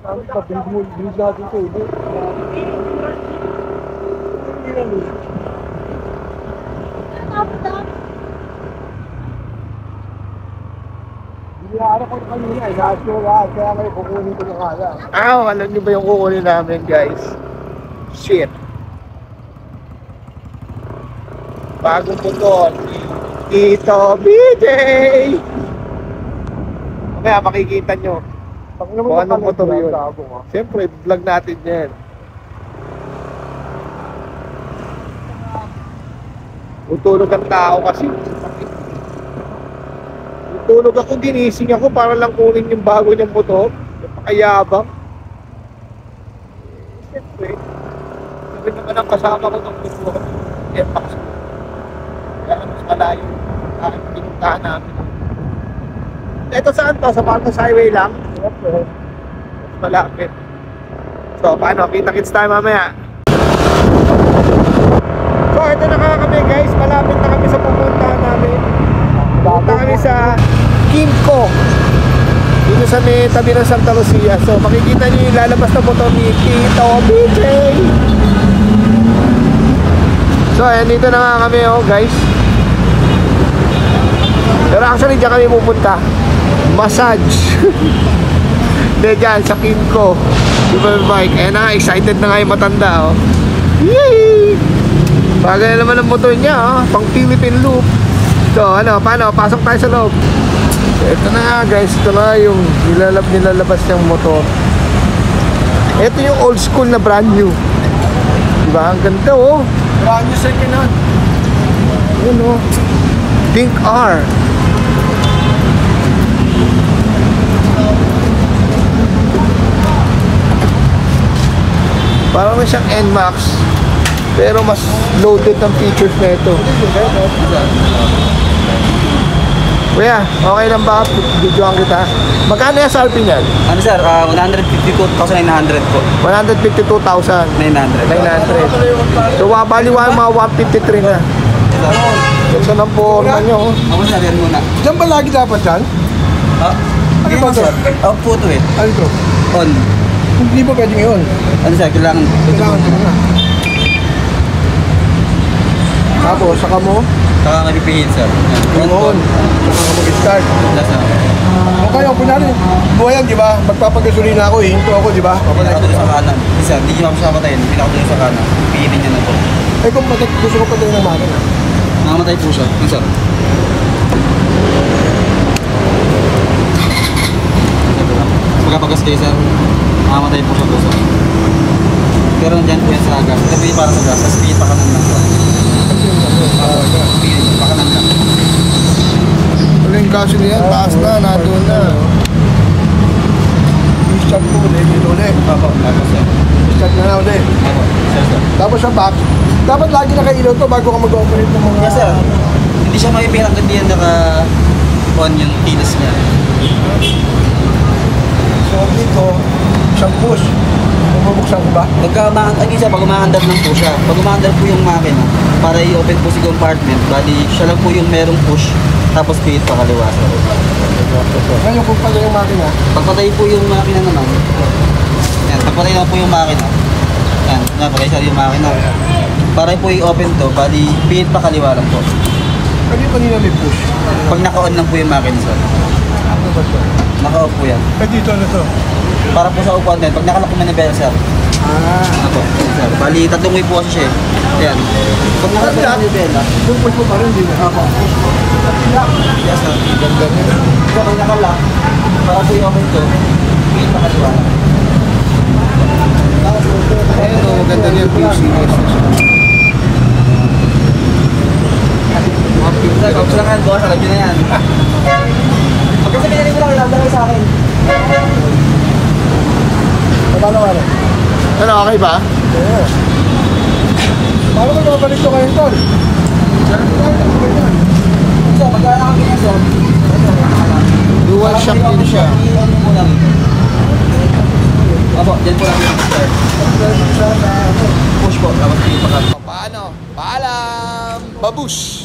Ano pa, binig natin ito eh. Biniara ko kanina eh, lahat ko lahat, kaya ngayon kukunin ko na kaya. Alam nyo ba yung kukunin namin, guys? Shit. Bagong motor. Ito, BJ! Kaya makikita nyo kung anong motor yun. Siyempre, vlog natin yan. Tutulog ang tao kasi. Tutulog ako, ginising ako para lang kunin yung bago niyang motor. Napakayabang. Siyempre, sabi naman ang kasama ko ng motor. Airbox ko. Kaya mas malayo ang pinuntahan namin. Ito saan to? Sa Marcos Highway lang? Mas malapit. So, paano? Kita-kits tayo mamaya. So, ito na kami guys. Malapit na kami sa pupuntahan namin. Pupunta kami sa Kimco. Dito sa may tabi ng Santa Lucia. So, makikita niyo yung lalabas na motor ni Tito BJ. So, ayan, dito na nga kami guys. Pero actually, dyan kami pupunta. Massage. Hindi dyan, sa Kimco. Super bike. Ayan na, excited na nga yung matanda Yay! Bagay na naman ang motor niya pang Philippine loop. So, paano? Pasok tayo sa loob. So, ito na nga guys. Ito na yung nilalabas niyang motor. Ito yung old school na brand new. Diba? Ang ganda Brand new second hand. Yun Pink R. Parang may siyang NMAX, pero mas loaded ng features na ito. Kuya, okay lang ba? Videoan kita. Magkano yung SRP niyan? Ano sir, 152,900 po. 152,900. 900. So, baliwan mga 153 na. Ito ng forma nyo. Ako sir, yan muna. Diyan ba lagi dapat yan? Ano ba sir? Off po ito Ano ito? On. Hindi ba pwedeng yun? Ano sir, kailangan Kailangan mo na. Tapos, saka mo? Saka mapipihin sir. Yun. Saka ka mag-start. Sir. O kaya, kunyari, buhayan, di ba? Magpapagasolina ako, hinto ako, di ba? Pinakatuloy sa kanan. Isa, hindi nyo ako patayin. Pinakatuloy sa kanan. Pihitin nyo na po. Eh kung gusto ko patayin ng makina. Nakamatay po siya. Yun sir. Pagkapagas kayo sir, nakamatay po siya po sir. Pero nandyan po yan sa gas. Ito po yung para sa gas. Tapos pihin pa kanan lang po. Pihin pa kanan lang. Wala yung kaso niya, taas na, nandun na. I-start ko ulit, yun ulit. Opo, tapos sir. Start na ulit. Opo, sir. Tapos sa back, dapat lagi nakailaw to bago ka mag-operate ng mga... Yes sir. Hindi siya mapipihin hanggang di yan naka-on yung tilas niya. So dito, isang push. Bubuksan ko ba? Pag umaandar lang po siya. Pag umaandar po yung makina, para i-open po si compartment, bali siya lang po yung merong push, tapos pihit pa kaliwa sir. Ngayon kung pala yung makina, Pagpatay po yung makina naman, yan, pagpatay naman po yung makina, yan, napatay siya yung makina. Para po i-open to, bali pihit pa kaliwa lang po. kanina may push. Pag naka-on lang po yung makina sir. Ano ba ito? Naka-off po yan. Eh dito na to. Para po sa upuan din, pag nakalak po manibela sir. Ano po, sir. Bali, tatlong way po kasi siya eh. Yan. Pag nakalak po manibela, Yung push mo pa rin, hindi na. yes sir. Ganda niya. So, pag nakalak, para po i-open to, pihit pa kaliwa lang. Ayun maganda niya yung PCS. Sir, pagsulangan boss, alam nyo na yan. Pagkasabihin ko lang, ilalagay sa akin. Paano ka rin? Ano, okay ba? Oo. Paano ko nabalik to kayo, Tol? So, pagka ganyan, sir. Dual shock din siya. Opo, dyan po lang yung sir. Push po, tapos yung pagka. Paano? Paalam! Babush!